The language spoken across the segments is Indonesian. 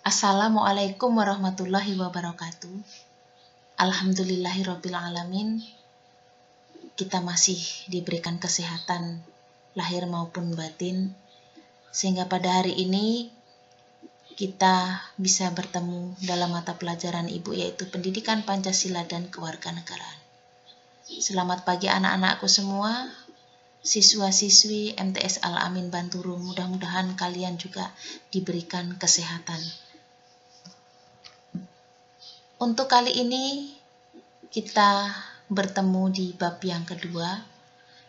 Assalamualaikum warahmatullahi wabarakatuh. Alhamdulillahirabbil alamin. Kita masih diberikan kesehatan lahir maupun batin, sehingga pada hari ini kita bisa bertemu dalam mata pelajaran Ibu, yaitu Pendidikan Pancasila dan Kewarganegaraan. Selamat pagi anak-anakku semua, siswa-siswi MTS Al-Amin Banturung. Mudah-mudahan kalian juga diberikan kesehatan. Untuk kali ini kita bertemu di bab yang kedua.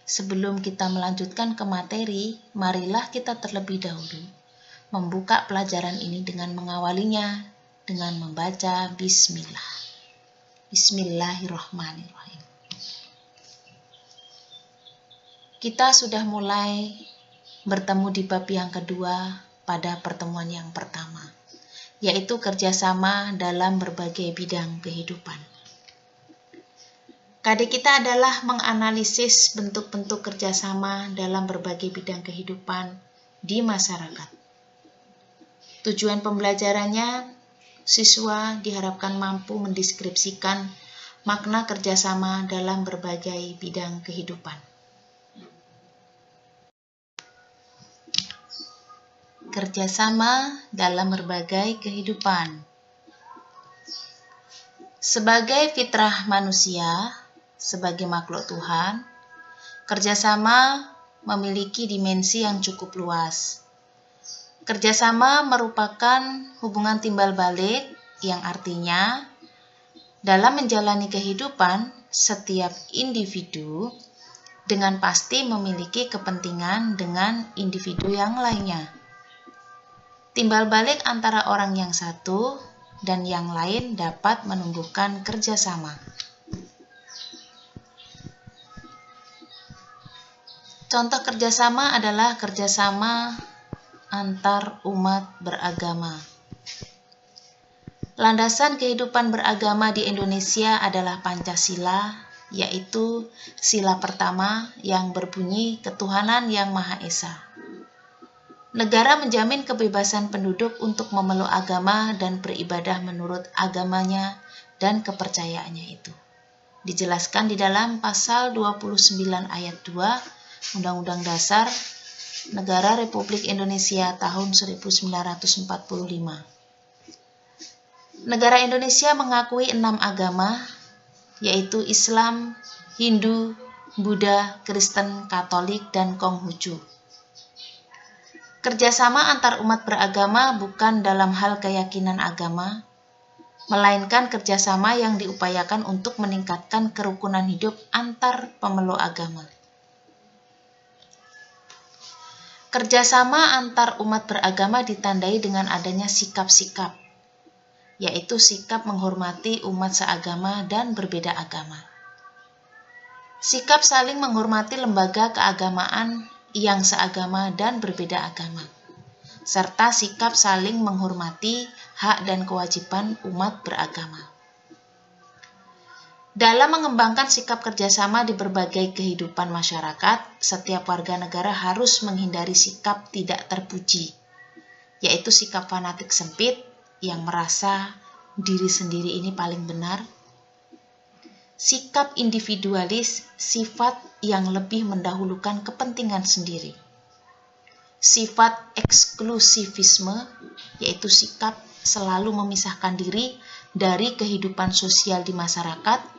Sebelum kita melanjutkan ke materi, marilah kita terlebih dahulu membuka pelajaran ini dengan mengawalinya dengan membaca Bismillah. Bismillahirrahmanirrahim. Kita sudah mulai bertemu di bab yang kedua pada pertemuan yang pertama, yaitu kerjasama dalam berbagai bidang kehidupan. KD kita adalah menganalisis bentuk-bentuk kerjasama dalam berbagai bidang kehidupan di masyarakat. Tujuan pembelajarannya, siswa diharapkan mampu mendeskripsikan makna kerjasama dalam berbagai bidang kehidupan. Kerjasama dalam berbagai kehidupan. Sebagai fitrah manusia, sebagai makhluk Tuhan, kerjasama memiliki dimensi yang cukup luas. Kerjasama merupakan hubungan timbal balik yang artinya dalam menjalani kehidupan, setiap individu dengan pasti memiliki kepentingan dengan individu yang lainnya. Timbal balik antara orang yang satu dan yang lain dapat menumbuhkan kerjasama. Contoh kerjasama adalah kerjasama antar umat beragama. Landasan kehidupan beragama di Indonesia adalah Pancasila, yaitu sila pertama yang berbunyi ketuhanan yang Maha Esa. Negara menjamin kebebasan penduduk untuk memeluk agama dan beribadah menurut agamanya dan kepercayaannya itu. Dijelaskan di dalam pasal 29 ayat 2 Undang-Undang Dasar Negara Republik Indonesia tahun 1945. Negara Indonesia mengakui 6 agama, yaitu Islam, Hindu, Buddha, Kristen, Katolik, dan Konghucu. Kerjasama antar umat beragama bukan dalam hal keyakinan agama, melainkan kerjasama yang diupayakan untuk meningkatkan kerukunan hidup antar pemeluk agama. Kerjasama antar umat beragama ditandai dengan adanya sikap-sikap, yaitu sikap menghormati umat seagama dan berbeda agama. Sikap saling menghormati lembaga keagamaan yang seagama dan berbeda agama, serta sikap saling menghormati hak dan kewajiban umat beragama. Dalam mengembangkan sikap kerjasama di berbagai kehidupan masyarakat, setiap warga negara harus menghindari sikap tidak terpuji, yaitu sikap fanatik sempit yang merasa diri sendiri ini paling benar, sikap individualis, sifat yang lebih mendahulukan kepentingan sendiri, sifat eksklusivisme, yaitu sikap selalu memisahkan diri dari kehidupan sosial di masyarakat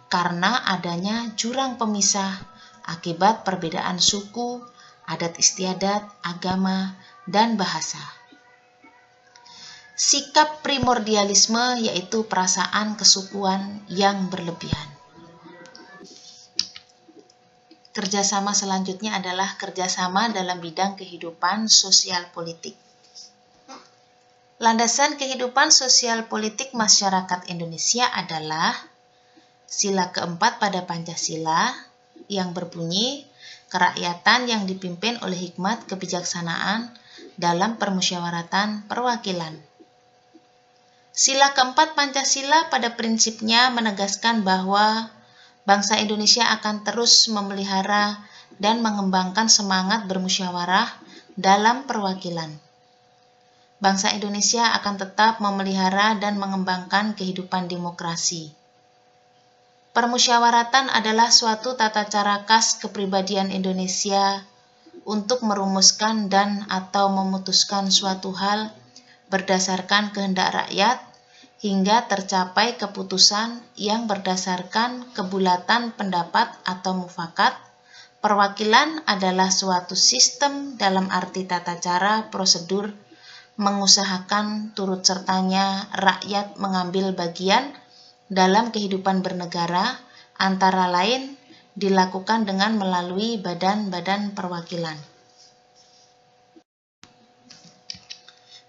karena adanya jurang pemisah akibat perbedaan suku, adat istiadat, agama, dan bahasa. Sikap primordialisme, yaitu perasaan kesukuan yang berlebihan. Kerjasama selanjutnya adalah kerjasama dalam bidang kehidupan sosial politik. Landasan kehidupan sosial politik masyarakat Indonesia adalah sila keempat pada Pancasila yang berbunyi kerakyatan yang dipimpin oleh hikmat kebijaksanaan dalam permusyawaratan perwakilan. Sila keempat Pancasila pada prinsipnya menegaskan bahwa bangsa Indonesia akan terus memelihara dan mengembangkan semangat bermusyawarah dalam perwakilan. bangsa Indonesia akan tetap memelihara dan mengembangkan kehidupan demokrasi. Permusyawaratan adalah suatu tata cara khas kepribadian Indonesia untuk merumuskan dan atau memutuskan suatu hal berdasarkan kehendak rakyat hingga tercapai keputusan yang berdasarkan kebulatan pendapat atau mufakat. Perwakilan adalah suatu sistem dalam arti tata cara prosedur mengusahakan turut sertanya rakyat mengambil bagian dalam kehidupan bernegara, antara lain dilakukan dengan melalui badan-badan perwakilan.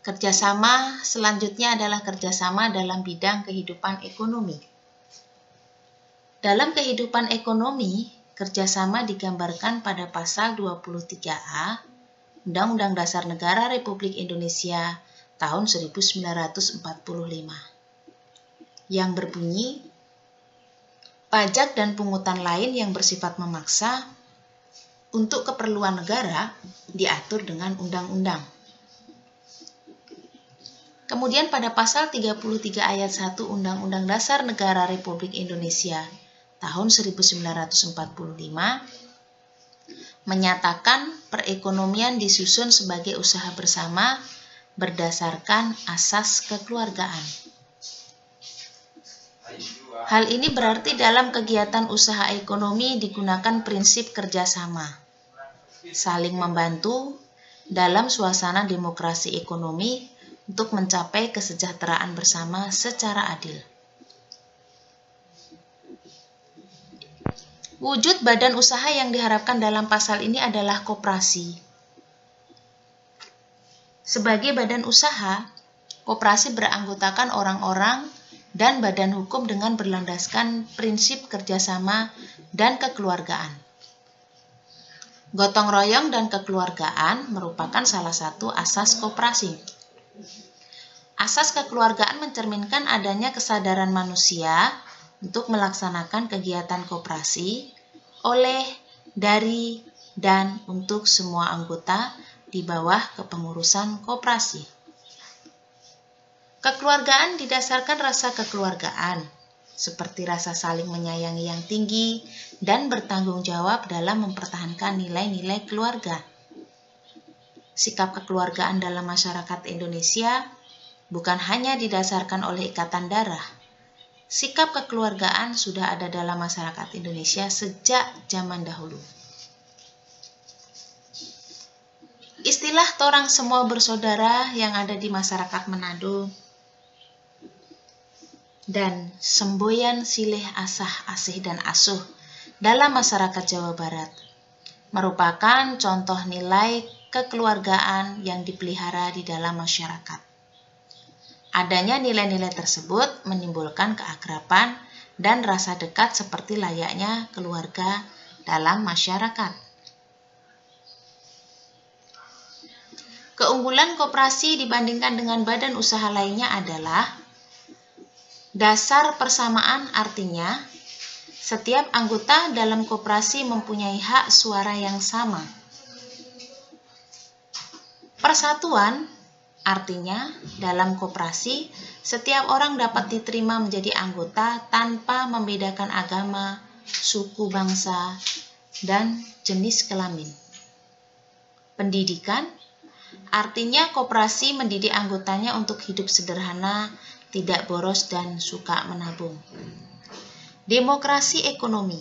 Kerjasama selanjutnya adalah kerjasama dalam bidang kehidupan ekonomi. Dalam kehidupan ekonomi, kerjasama digambarkan pada pasal 23A Undang-Undang Dasar Negara Republik Indonesia tahun 1945 yang berbunyi, pajak dan pungutan lain yang bersifat memaksa untuk keperluan negara diatur dengan undang-undang. Kemudian pada pasal 33 ayat 1 Undang-Undang Dasar Negara Republik Indonesia tahun 1945 menyatakan perekonomian disusun sebagai usaha bersama berdasarkan asas kekeluargaan. Hal ini berarti dalam kegiatan usaha ekonomi digunakan prinsip kerjasama, saling membantu dalam suasana demokrasi ekonomi untuk mencapai kesejahteraan bersama secara adil. Wujud badan usaha yang diharapkan dalam pasal ini adalah koperasi. Sebagai badan usaha, koperasi beranggotakan orang-orang dan badan hukum dengan berlandaskan prinsip kerjasama dan kekeluargaan. Gotong royong dan kekeluargaan merupakan salah satu asas koperasi. Asas kekeluargaan mencerminkan adanya kesadaran manusia untuk melaksanakan kegiatan koperasi oleh, dari, dan untuk semua anggota di bawah kepengurusan koperasi. Kekeluargaan didasarkan rasa kekeluargaan, seperti rasa saling menyayangi yang tinggi dan bertanggung jawab dalam mempertahankan nilai-nilai keluarga. Sikap kekeluargaan dalam masyarakat Indonesia bukan hanya didasarkan oleh ikatan darah. Sikap kekeluargaan sudah ada dalam masyarakat Indonesia sejak zaman dahulu. Istilah torang semua bersaudara yang ada di masyarakat Manado dan semboyan silih asah, asih, dan asuh dalam masyarakat Jawa Barat merupakan contoh nilai kekeluargaan yang dipelihara di dalam masyarakat. Adanya nilai-nilai tersebut menimbulkan keakraban dan rasa dekat seperti layaknya keluarga dalam masyarakat. Keunggulan koperasi dibandingkan dengan badan usaha lainnya adalah dasar persamaan, artinya setiap anggota dalam koperasi mempunyai hak suara yang sama. Persatuan, artinya dalam koperasi setiap orang dapat diterima menjadi anggota tanpa membedakan agama, suku, bangsa, dan jenis kelamin. Pendidikan, artinya koperasi mendidik anggotanya untuk hidup sederhana, tidak boros, dan suka menabung. Demokrasi ekonomi,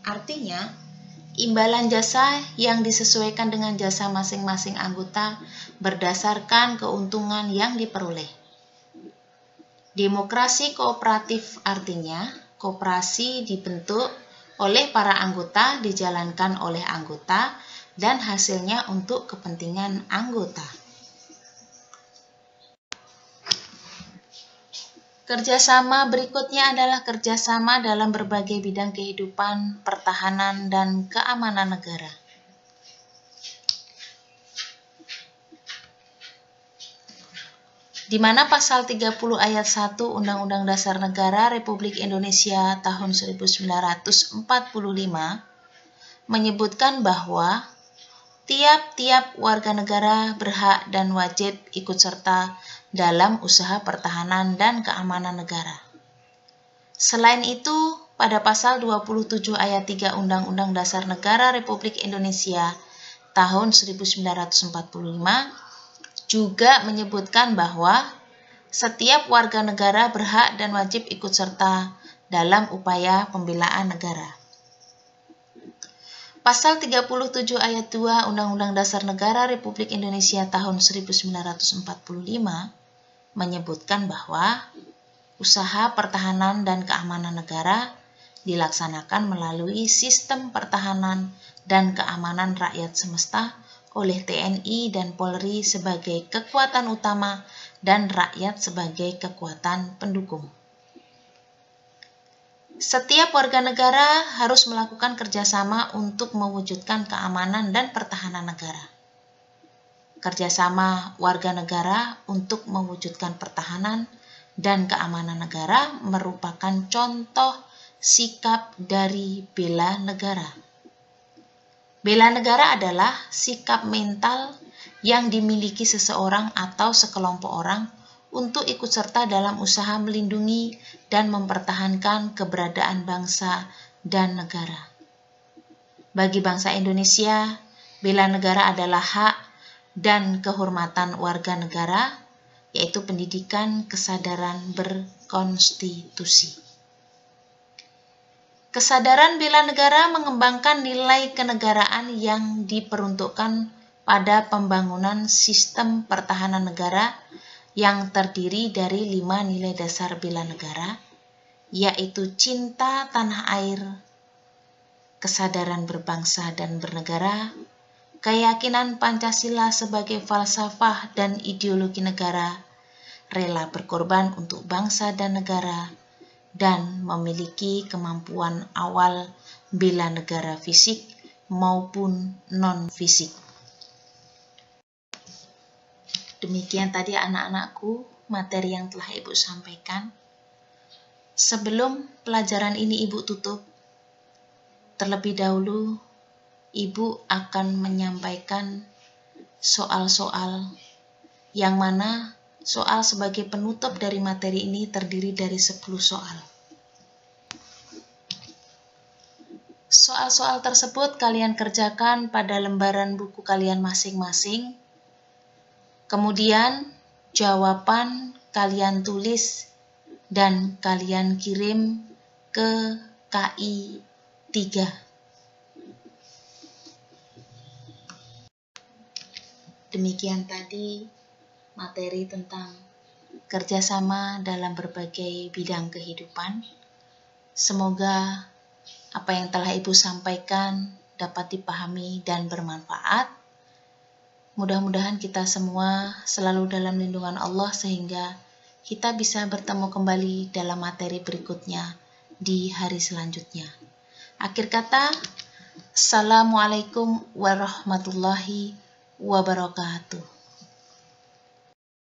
artinya imbalan jasa yang disesuaikan dengan jasa masing-masing anggota berdasarkan keuntungan yang diperoleh. Demokrasi kooperatif, artinya koperasi dibentuk oleh para anggota, dijalankan oleh anggota, dan hasilnya untuk kepentingan anggota. Kerjasama berikutnya adalah kerjasama dalam berbagai bidang kehidupan, pertahanan, dan keamanan negara. Di mana pasal 30 ayat 1 Undang-Undang Dasar Negara Republik Indonesia tahun 1945 menyebutkan bahwa tiap-tiap warga negara berhak dan wajib ikut serta dalam usaha pertahanan dan keamanan negara. Selain itu, pada pasal 27 ayat 3 Undang-Undang Dasar Negara Republik Indonesia tahun 1945 juga menyebutkan bahwa setiap warga negara berhak dan wajib ikut serta dalam upaya pembelaan negara. Pasal 37 ayat 2 Undang-Undang Dasar Negara Republik Indonesia tahun 1945 menyebutkan bahwa usaha pertahanan dan keamanan negara dilaksanakan melalui sistem pertahanan dan keamanan rakyat semesta oleh TNI dan Polri sebagai kekuatan utama dan rakyat sebagai kekuatan pendukung. Setiap warga negara harus melakukan kerjasama untuk mewujudkan keamanan dan pertahanan negara. Kerjasama warga negara untuk mewujudkan pertahanan dan keamanan negara merupakan contoh sikap dari bela negara. Bela negara adalah sikap mental yang dimiliki seseorang atau sekelompok orang untuk ikut serta dalam usaha melindungi dan mempertahankan keberadaan bangsa dan negara. Bagi bangsa Indonesia, bela negara adalah hak dan kehormatan warga negara, yaitu pendidikan kesadaran berkonstitusi. Kesadaran bela negara mengembangkan nilai kenegaraan yang diperuntukkan pada pembangunan sistem pertahanan negara yang terdiri dari 5 nilai dasar bela negara, yaitu cinta tanah air, kesadaran berbangsa dan bernegara, keyakinan Pancasila sebagai falsafah dan ideologi negara, rela berkorban untuk bangsa dan negara, dan memiliki kemampuan awal bela negara fisik maupun non-fisik. Demikian tadi anak-anakku materi yang telah Ibu sampaikan. Sebelum pelajaran ini Ibu tutup, terlebih dahulu Ibu akan menyampaikan soal-soal yang mana soal sebagai penutup dari materi ini terdiri dari 10 soal. Soal-soal tersebut kalian kerjakan pada lembaran buku kalian masing-masing. Kemudian jawaban kalian tulis dan kalian kirim ke KI 3. Demikian tadi materi tentang kerjasama dalam berbagai bidang kehidupan. Semoga apa yang telah Ibu sampaikan dapat dipahami dan bermanfaat. Mudah-mudahan kita semua selalu dalam lindungan Allah sehingga kita bisa bertemu kembali dalam materi berikutnya di hari selanjutnya. Akhir kata, Assalamualaikum warahmatullahi wabarakatuh.